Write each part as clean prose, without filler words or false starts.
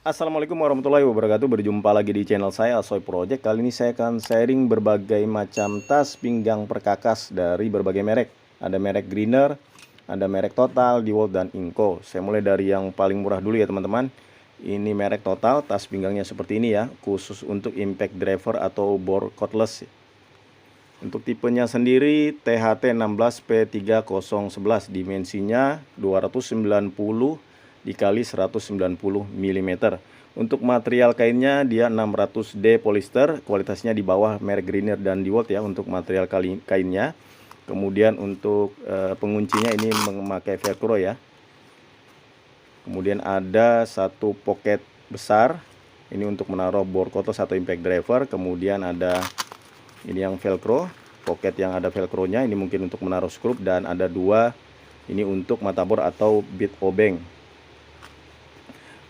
Assalamualaikum warahmatullahi wabarakatuh. Berjumpa lagi di channel saya Asoy Project. Kali ini saya akan sharing berbagai macam tas pinggang perkakas dari berbagai merek. Ada merek Greener, ada merek Total, DeWalt, dan Inco. Saya mulai dari yang paling murah dulu ya teman-teman. Ini merek Total, tas pinggangnya seperti ini ya, khusus untuk impact driver atau bore cordless. Untuk tipenya sendiri THT 16P3011, dimensinya 290 dikali 190 mm. Untuk material kainnya dia 600D polyester, kualitasnya di bawah merek Greener dan DeWalt ya untuk material kainnya. Kemudian untuk penguncinya ini memakai velcro ya. Kemudian ada satu pocket besar, ini untuk menaruh bore cordless atau impact driver. Kemudian ada ini yang velcro, pocket yang ada velcro-nya, ini mungkin untuk menaruh skrup. Dan ada dua ini untuk mata bor atau bit obeng.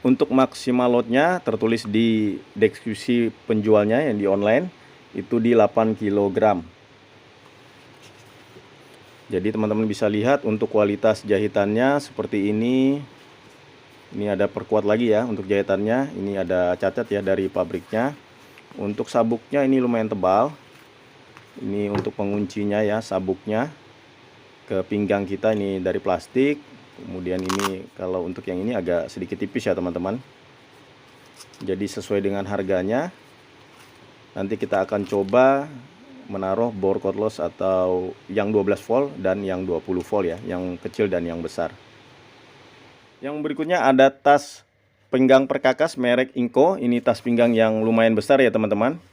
Untuk maksimal loadnya tertulis di deskripsi penjualnya yang di online itu di 8 kg. Jadi teman-teman bisa lihat untuk kualitas jahitannya seperti ini. Ini ada perkuat lagi ya untuk jahitannya. Ini ada cacat ya dari pabriknya. Untuk sabuknya ini lumayan tebal. Ini untuk penguncinya ya, sabuknya ke pinggang kita ini dari plastik. Kemudian ini kalau untuk yang ini agak sedikit tipis ya teman-teman. Jadi sesuai dengan harganya. Nanti kita akan coba menaruh bore cordless atau yang 12 volt dan yang 20 volt ya, yang kecil dan yang besar. Yang berikutnya ada tas pinggang perkakas merek Inco. Ini tas pinggang yang lumayan besar ya teman-teman.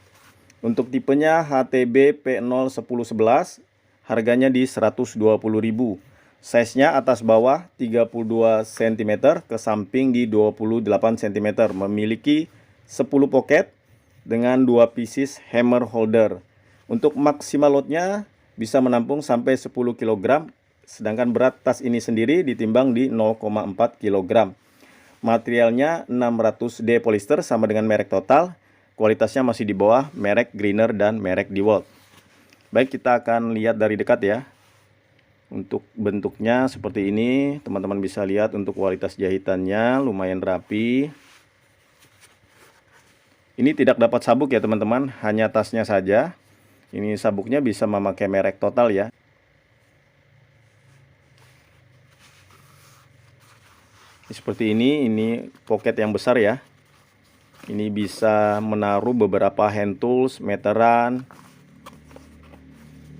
Untuk tipenya HTB P01011, harganya di 120.000. Size-nya atas bawah 32 cm, ke samping di 28 cm. Memiliki 10 pocket dengan 2 pieces hammer holder. Untuk maksimal loadnya bisa menampung sampai 10 kg. Sedangkan berat tas ini sendiri ditimbang di 0,4 kg. Materialnya 600D polyester sama dengan merek Total. Kualitasnya masih di bawah merek Greener dan merek DeWalt. Baik, kita akan lihat dari dekat ya. Untuk bentuknya seperti ini, teman-teman bisa lihat untuk kualitas jahitannya lumayan rapi. Ini tidak dapat sabuk ya teman-teman, hanya tasnya saja. Ini sabuknya bisa memakai merek Total ya. Seperti ini pocket yang besar ya. Ini bisa menaruh beberapa hand tools, meteran.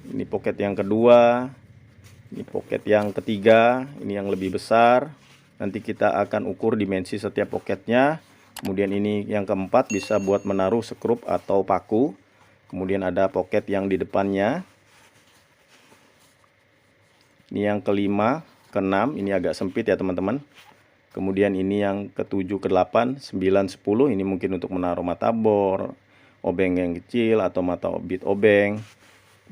Ini pocket yang kedua. Ini pocket yang ketiga, ini yang lebih besar. Nanti kita akan ukur dimensi setiap pocketnya. Kemudian ini yang keempat bisa buat menaruh skrup atau paku. Kemudian ada pocket yang di depannya. Ini yang kelima, keenam, ini agak sempit ya teman-teman. Kemudian ini yang ketujuh, ke-8, 9, 10, ini mungkin untuk menaruh mata bor, obeng yang kecil atau mata bit obeng.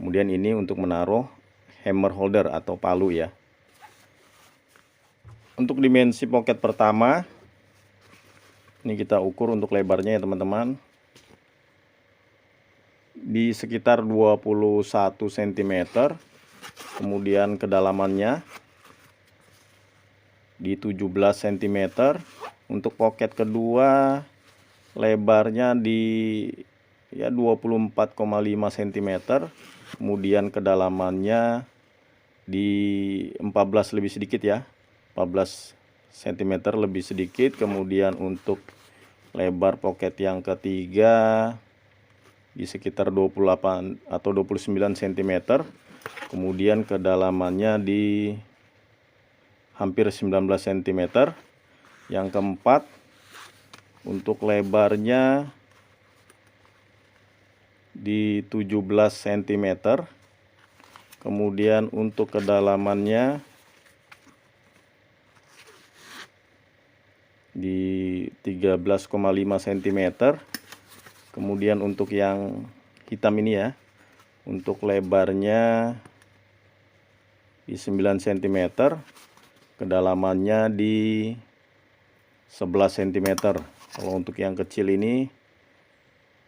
Kemudian ini untuk menaruh hammer holder atau palu ya. Untuk dimensi pocket pertama, ini kita ukur untuk lebarnya ya teman-teman, di sekitar 21 cm. Kemudian kedalamannya di 17 cm. Untuk pocket kedua lebarnya di ya 24,5 cm. Kemudian kedalamannya di 14 lebih sedikit ya, 14 cm lebih sedikit. Kemudian untuk lebar pocket yang ketiga di sekitar 28 atau 29 cm. Kemudian kedalamannya di hampir 19 cm. Yang keempat untuk lebarnya di 17 cm. Kemudian untuk kedalamannya di 13,5 cm. Kemudian untuk yang hitam ini ya, untuk lebarnya di 9 cm, kedalamannya di 11 cm. Kalau untuk yang kecil ini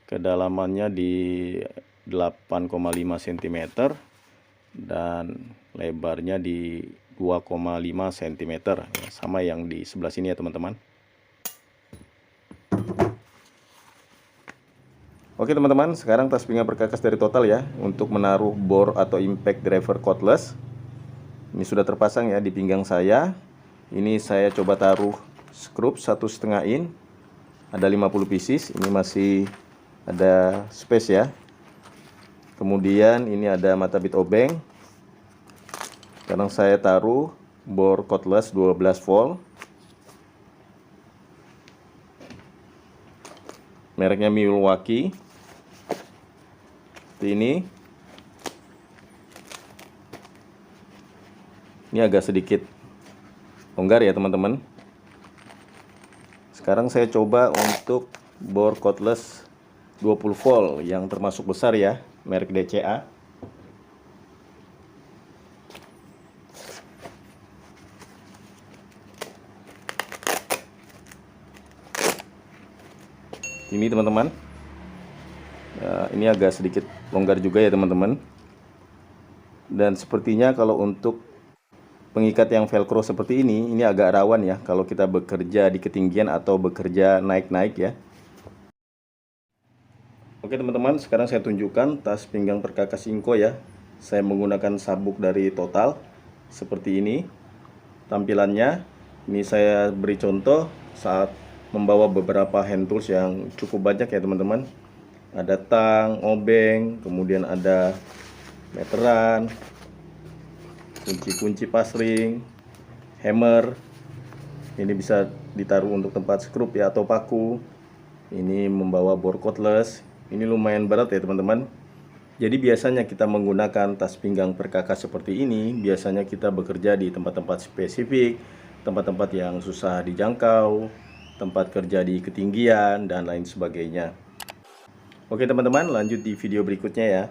kedalamannya di 8,5 cm dan lebarnya di 2,5 cm ya, sama yang di sebelah sini ya teman-teman. Oke teman-teman, sekarang tas pinggang perkakas dari Total ya, untuk menaruh bor atau impact driver cordless. Ini sudah terpasang ya di pinggang saya. Ini saya coba taruh skrup 1,5 in. Ada 50 pieces, ini masih ada space ya. Kemudian ini ada mata bit obeng. Sekarang saya taruh bor cordless 12 volt. Mereknya Milwaukee. Seperti ini. Ini agak sedikit longgar ya teman-teman. Sekarang saya coba untuk bor cordless 20 volt yang termasuk besar ya, merek DCA. Ini teman-teman, ini agak sedikit longgar juga ya teman-teman. Dan sepertinya kalau untuk pengikat yang velcro seperti ini agak rawan ya kalau kita bekerja di ketinggian atau bekerja naik-naik ya. Oke teman-teman, sekarang saya tunjukkan tas pinggang perkakas Inco ya. Saya menggunakan sabuk dari Total seperti ini tampilannya. Ini saya beri contoh saat membawa beberapa hand tools yang cukup banyak ya teman-teman. Ada tang, obeng, kemudian ada meteran, kunci-kunci pasring, hammer. Ini bisa ditaruh untuk tempat skrup ya atau paku. Ini membawa bor cordless. Ini lumayan berat ya teman-teman. Jadi biasanya kita menggunakan tas pinggang perkakas seperti ini, biasanya kita bekerja di tempat-tempat spesifik, tempat-tempat yang susah dijangkau, tempat kerja di ketinggian, dan lain sebagainya. Oke teman-teman, lanjut di video berikutnya ya.